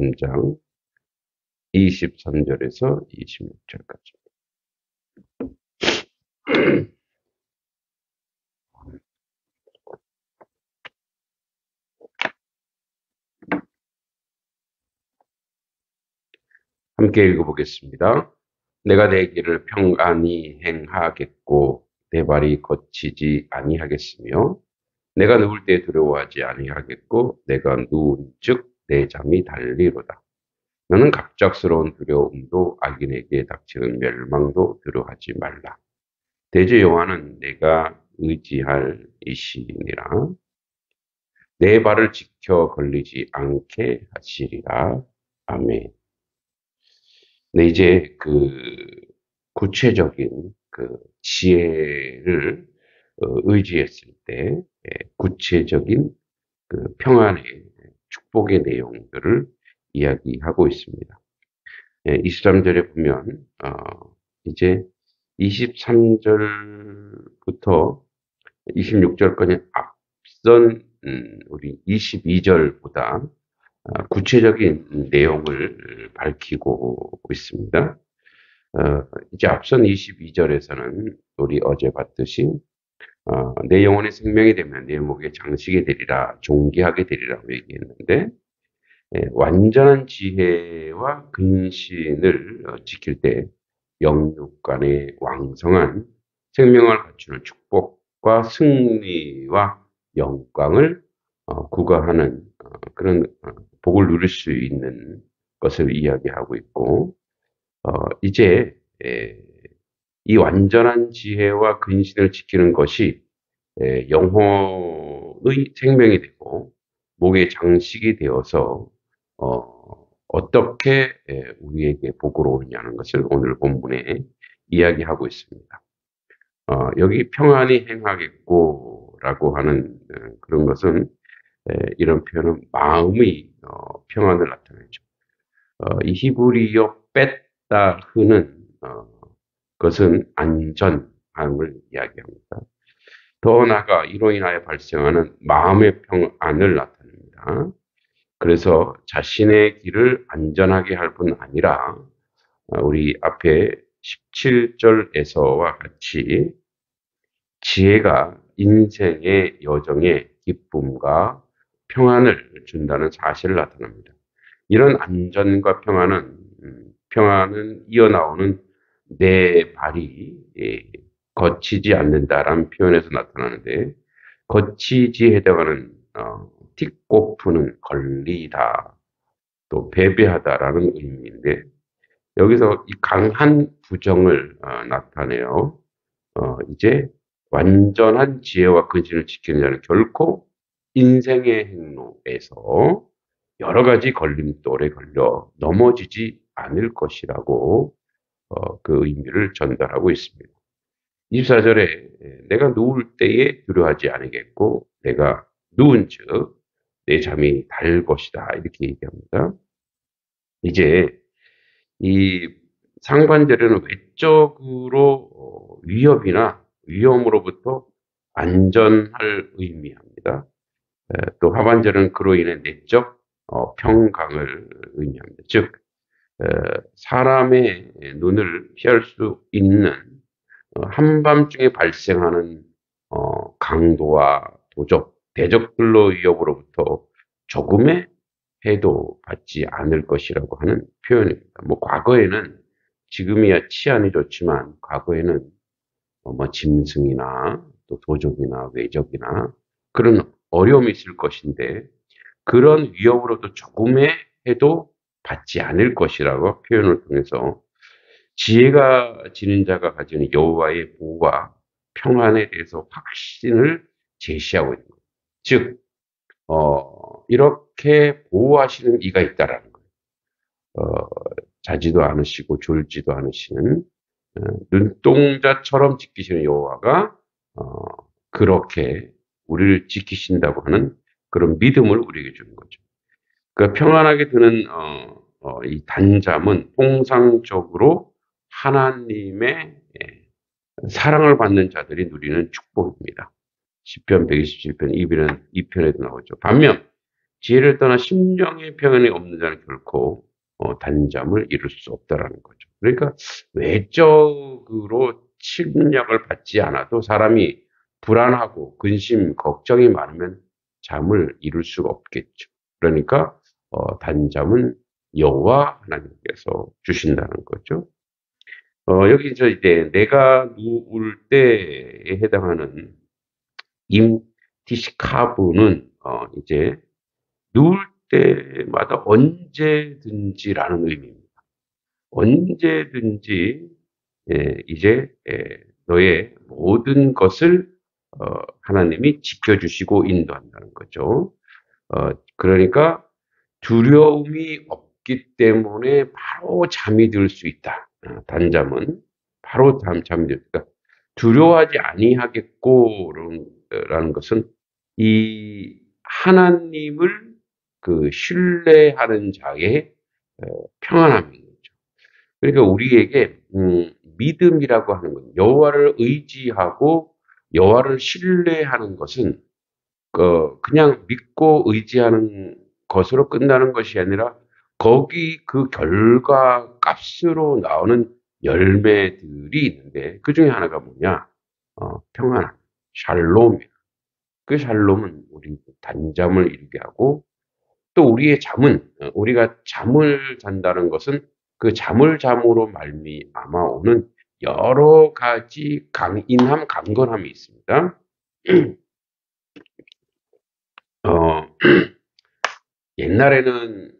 3장 23절에서 26절까지. 함께 읽어보겠습니다. 내가 내 길을 평안히 행하겠고 내 발이 거치지 아니하겠으며 내가 누울 때 두려워하지 아니하겠고 내가 누운 즉 내 잠이 달리로다. 너는 갑작스러운 두려움도 악인에게 닥치는 멸망도 두려워하지 말라. 대제 여호와는 내가 의지할 이시니라. 내 발을 지켜 걸리지 않게 하시리라. 아멘. 네, 이제 구체적인 지혜를 의지했을 때 구체적인 평안의 축복의 내용들을 이야기하고 있습니다. 23절에 보면 이제 23절부터 26절까지 앞선 우리 22절보다 구체적인 내용을 밝히고 있습니다. 이제 앞선 22절에서는 우리 어제 봤듯이 내 영혼의 생명이 되면 내 목의 장식이 되리라, 존귀하게 되리라고 얘기했는데 완전한 지혜와 근신을 지킬 때 영육 간의 왕성한 생명을 갖추는 축복과 승리와 영광을 구가하는 그런 복을 누릴 수 있는 것을 이야기하고 있고, 이제 이 완전한 지혜와 근신을 지키는 것이 영혼의 생명이 되고 목의 장식이 되어서 어떻게 우리에게 복으로 오느냐는 것을 오늘 본문에 이야기하고 있습니다. 여기 평안히 행하겠고라고 하는 그런 것은 이런 표현은 마음의 평안을 나타내죠. 이 히브리어 뺐다흐는 그것은 안전함을 이야기합니다. 더 나아가 이로 인하여 발생하는 마음의 평안을 나타냅니다. 그래서 자신의 길을 안전하게 할 뿐 아니라 우리 앞에 17절에서와 같이 지혜가 인생의 여정에 기쁨과 평안을 준다는 사실을 나타납니다. 이런 안전과 평안은 이어나오는 내 발이 거치지 않는다라는 표현에서 나타나는데, 거치지 해당하는 틱고프는 걸리다, 또 배배하다라는 의미인데, 여기서 이 강한 부정을 나타내요. 이제 완전한 지혜와 근신을 지키는 자는 결코 인생의 행로에서 여러 가지 걸림돌에 걸려 넘어지지 않을 것이라고 그 의미를 전달하고 있습니다. 24절에 내가 누울 때에 두려워하지 않겠고 내가 누운 즉 내 잠이 달 것이다, 이렇게 얘기합니다. 이제 이 상반절에는 외적으로 위협이나 위험으로부터 안전을 의미합니다. 또 하반절은 그로 인해 내적 평강을 의미합니다. 즉 사람의 눈을 피할 수 있는 한밤중에 발생하는 강도와 대적들로 위협으로부터 조금의 해도 받지 않을 것이라고 하는 표현입니다. 과거에는, 지금이야 치안이 좋지만 과거에는 짐승이나 또 도적이나 외적이나 그런 어려움이 있을 것인데, 그런 위협으로도 조금의 해도 받지 않을 것이라고 표현을 통해서 지혜가 지닌 자가 가지는 여호와의 보호와 평안에 대해서 확신을 제시하고 있는 거예요. 즉 이렇게 보호하시는 이가 있다라는 거예요. 자지도 않으시고 졸지도 않으시는 눈동자처럼 지키시는 여호와가 그렇게 우리를 지키신다고 하는 그런 믿음을 우리에게 주는 거죠. 그러니까 평안하게 드는 이 단잠은 통상적으로 하나님의 사랑을 받는 자들이 누리는 축복입니다. 시편 127편 2편에도 나오죠. 반면 지혜를 떠나 심령의 평안이 없는 자는 결코 단잠을 이룰 수 없다라는 거죠. 그러니까 외적으로 침략을 받지 않아도 사람이 불안하고 근심, 걱정이 많으면 잠을 이룰 수가 없겠죠. 그러니까 단잠은 여호와 하나님께서 주신다는 거죠. 여기서 이제 내가 누울 때에 해당하는 임티시카브는 이제 누울 때마다 언제든지라는 의미입니다. 언제든지 이제 너의 모든 것을 하나님이 지켜주시고 인도한다는 거죠. 그러니까 두려움이 없기 때문에 바로 잠이 들 수 있다. 단잠은 바로 잠이 들다. 두려워하지 아니하겠고라는 것은 이 하나님을 그 신뢰하는 자의 평안함인 거죠. 그러니까 우리에게 믿음이라고 하는 건 여호와를 의지하고 여호와를 신뢰하는 것은 그냥 믿고 의지하는 것으로 끝나는 것이 아니라 거기 그 결과 값으로 나오는 열매들이 있는데 그 중에 하나가 뭐냐? 평안함, 샬롬이야. 그 샬롬은 우리 단잠을 이루게 하고 또 우리의 잠은 우리가 잠을 잔다는 것은 그 잠을 잠으로 말미암아 오는 여러 가지 강인함, 강건함이 있습니다. 옛날에는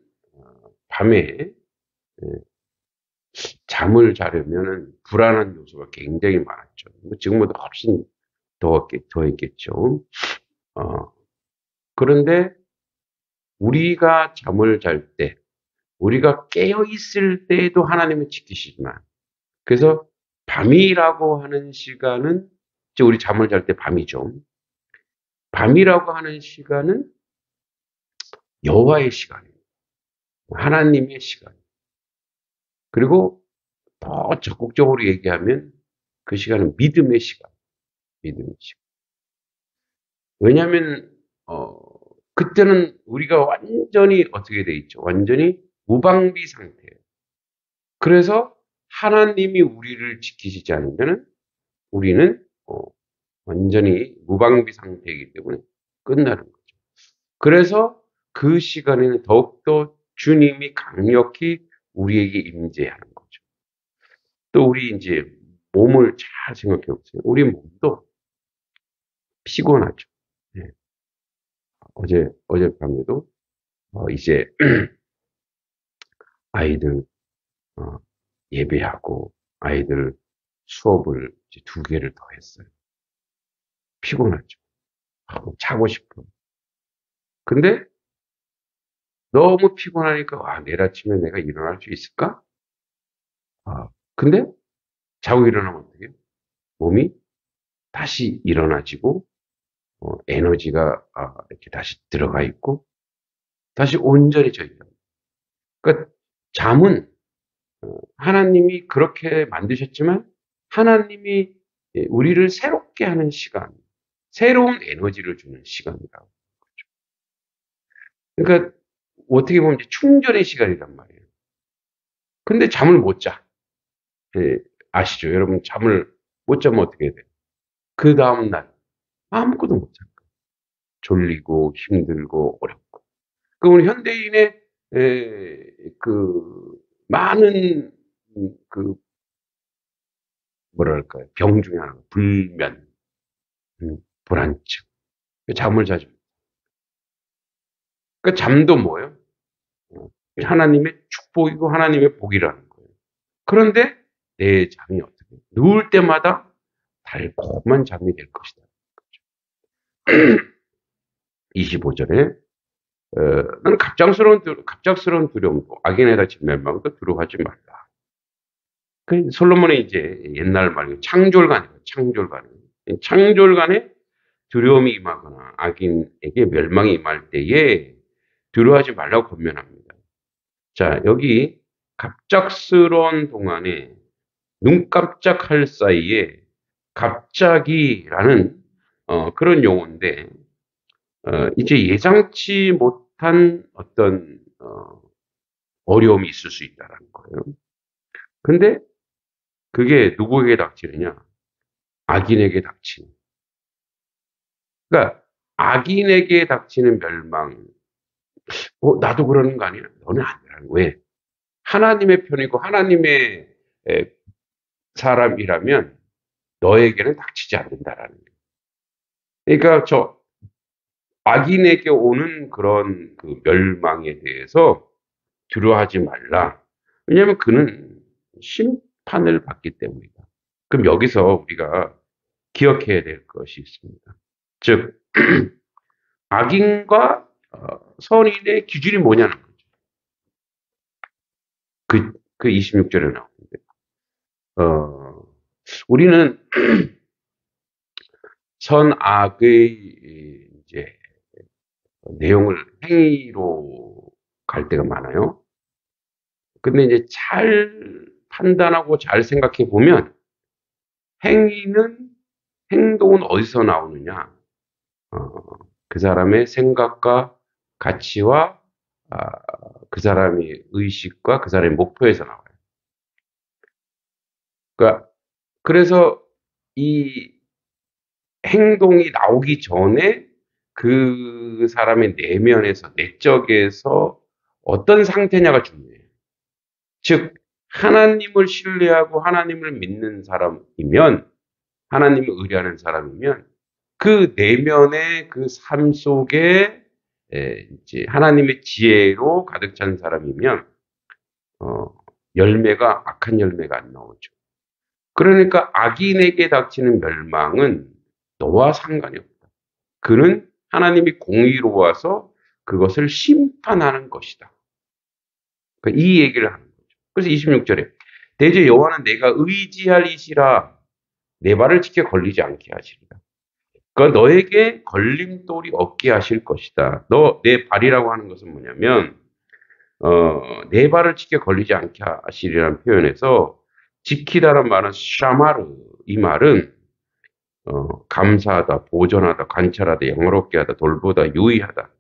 밤에 잠을 자려면은 불안한 요소가 굉장히 많았죠. 지금보다 훨씬 더 있겠죠. 그런데 우리가 잠을 잘 때, 우리가 깨어 있을 때에도 하나님은 지키시지만, 그래서 밤이라고 하는 시간은, 이제 우리 잠을 잘 때 밤이죠. 밤이라고 하는 시간은 여호와의 시간입니다. 하나님의 시간. 그리고 더 적극적으로 얘기하면 그 시간은 믿음의 시간. 믿음의 시간. 왜냐하면 그때는 우리가 완전히 어떻게 돼 있죠? 완전히 무방비 상태예요. 그래서 하나님이 우리를 지키시지 않으면 우리는 완전히 무방비 상태이기 때문에 끝나는 거죠. 그래서 그 시간에는 더욱더 주님이 강력히 우리에게 임재하는 거죠. 또 우리 이제 몸을 잘 생각해 보세요. 우리 몸도 피곤하죠. 네. 어젯밤에도 이제 아이들 예배하고 아이들 수업을 이제 2개를 더 했어요. 피곤하죠. 자고 싶어. 근데 너무 피곤하니까 내일 아침에 내가 일어날 수 있을까? 근데 자고 일어나면 어떻게 해요? 몸이 다시 일어나지고 에너지가 이렇게 다시 들어가 있고 다시 온전히 져 있다. 그러니까 잠은 하나님이 그렇게 만드셨지만 하나님이 우리를 새롭게 하는 시간, 새로운 에너지를 주는 시간이라고. 그러니까 어떻게 보면 이제 충전의 시간이란 말이에요. 근데 잠을 못 자. 아시죠? 여러분 잠을 못 자면 어떻게 돼요? 그 다음 날 아무것도 못 자요. 졸리고 힘들고 어렵고. 그 우리 현대인의 그 많은 그 뭐랄까요? 병 중에 하나가 불면, 불안증. 잠을 자주. 그 잠도 뭐예요? 하나님의 축복이고 하나님의 복이라는 거예요. 그런데 내 잠이 어떻게? 누울 때마다 달콤한 잠이 될 것이다. 25절에 너는 갑작스러운 두려움도 악인에다 진멸망도 두려워하지 말라. 그 솔로몬의 이제 옛날 말이에요. 창졸간에 두려움이 임하거나 악인에게 멸망이 임할 때에 두려워하지 말라고 권면합니다. 자, 여기 갑작스러운 동안에 눈 깜짝할 사이에 갑자기라는 그런 용어인데 이제 예상치 비슷한 어떤 어려움이 있을 수 있다는 거예요. 근데 그게 누구에게 닥치느냐? 악인에게 닥치는. 그러니까 악인에게 닥치는 멸망. 나도 그러는 거 아니야? 너는 아니라는 거야. 왜? 하나님의 편이고 하나님의 에, 사람이라면 너에게는 닥치지 않는다라는 거예요. 그러니까 저 악인에게 오는 그런 그 멸망에 대해서 두려워하지 말라. 왜냐하면 그는 심판을 받기 때문이다. 그럼 여기서 우리가 기억해야 될 것이 있습니다. 즉, 악인과 선인의 기준이 뭐냐는 거죠. 그 26절에 나오는데, 우리는 선악의 이제 내용을 행위로 갈 때가 많아요. 근데 이제 잘 판단하고 잘 생각해 보면 행동은 어디서 나오느냐? 그 사람의 생각과 가치와 그 사람의 의식과 그 사람의 목표에서 나와요. 그러니까 그래서 이 행동이 나오기 전에 그 사람의 내면에서 내적에서 어떤 상태냐가 중요해요. 즉 하나님을 신뢰하고 하나님을 믿는 사람이면 하나님을 의뢰하는 사람이면 그 내면의 그 삶 속에 이제 하나님의 지혜로 가득 찬 사람이면 열매가 악한 열매가 안 나오죠. 그러니까 악인에게 닥치는 멸망은 너와 상관이 없다. 그는 하나님이 공의로워서 그것을 심판하는 것이다. 그러니까 이 얘기를 하는 거죠. 그래서 26절에 대저 여호와는 내가 의지할 이시라 내 발을 지켜 걸리지 않게 하시리라. 그러니까 너에게 걸림돌이 없게 하실 것이다. 내 발이라고 하는 것은 뭐냐면 내 발을 지켜 걸리지 않게 하시리라는 표현에서 지키다란 말은 샤마르 이 말은 감사하다, 보존하다, 관찰하다, 영롭게 하다, 돌보다, 유의하다.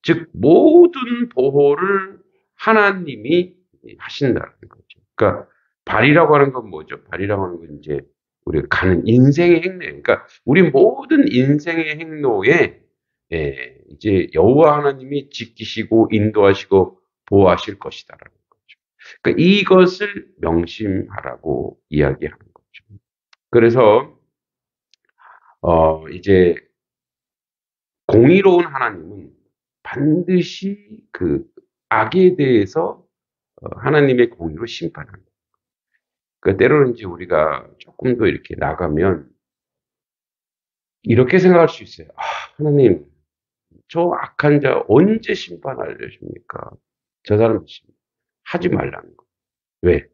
즉 모든 보호를 하나님이 하신다는 거죠. 그러니까 발이라고 하는 건 뭐죠? 발이라고 하는 건 이제 우리가 가는 인생의 행로. 그러니까 우리 모든 인생의 행로에 이제 여호와 하나님이 지키시고 인도하시고 보호하실 것이다라는 거죠. 그러니까 이것을 명심하라고 이야기하는 거죠. 그래서 이제 공의로운 하나님은 반드시 그 악에 대해서 하나님의 공의로 심판합니다. 그 때로는 이제 우리가 조금 더 이렇게 나가면 이렇게 생각할 수 있어요. 하나님, 저 악한 자 언제 심판하려십니까? 저 사람 하지 말라는 거. 왜?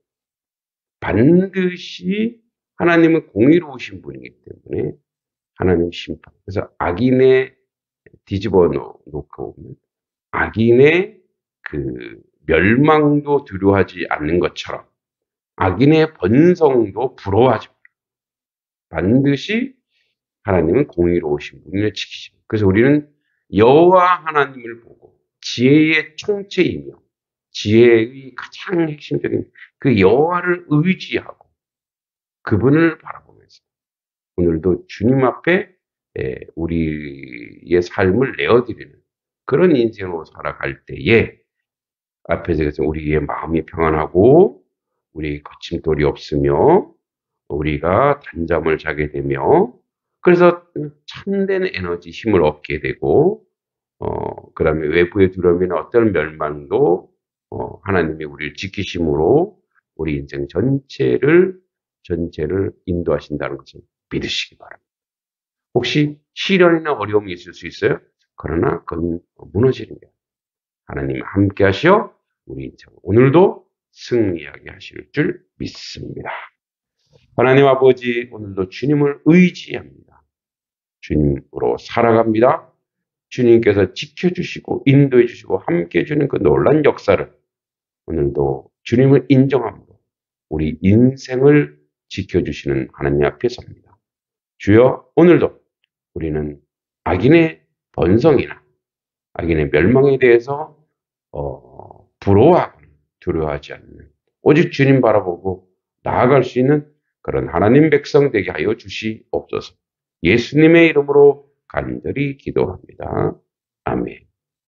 반드시 하나님은 공의로우신 분이기 때문에 하나님 심판. 그래서 악인의 뒤집어 놓고 보면 악인의 그 멸망도 두려워하지 않는 것처럼 악인의 번성도 부러워하지 마라. 반드시 하나님은 공의로우신 분을 지키십니다. 그래서 우리는 여호와 하나님을 보고 지혜의 총체이며 지혜의 가장 핵심적인 그 여호와를 의지하고 그분을 바라보면서 오늘도 주님 앞에 우리의 삶을 내어드리는 그런 인생으로 살아갈 때에 앞에서 우리의 마음이 평안하고 우리 거침돌이 없으며 우리가 단잠을 자게 되며 그래서 참된 에너지 힘을 얻게 되고 그다음에 외부의 두려움이나 어떤 멸망도 하나님이 우리를 지키심으로 우리 인생 전체를 인도하신다는 것을 믿으시기 바랍니다. 혹시 시련이나 어려움이 있을 수 있어요? 그러나 그건 무너지는 거예요. 하나님 함께 하시어 우리 인생 오늘도 승리하게 하실 줄 믿습니다. 하나님 아버지 오늘도 주님을 의지합니다. 주님으로 살아갑니다. 주님께서 지켜주시고 인도해 주시고 함께 해주는 그 놀란 역사를 오늘도 주님을 인정함으로 우리 인생을 지켜주시는 하나님 앞에 섭니다. 주여 오늘도 우리는 악인의 번성이나 악인의 멸망에 대해서 부러워하거나 두려워하지 않는 오직 주님 바라보고 나아갈 수 있는 그런 하나님 백성 되게 하여 주시옵소서. 예수님의 이름으로 간절히 기도합니다. 아멘.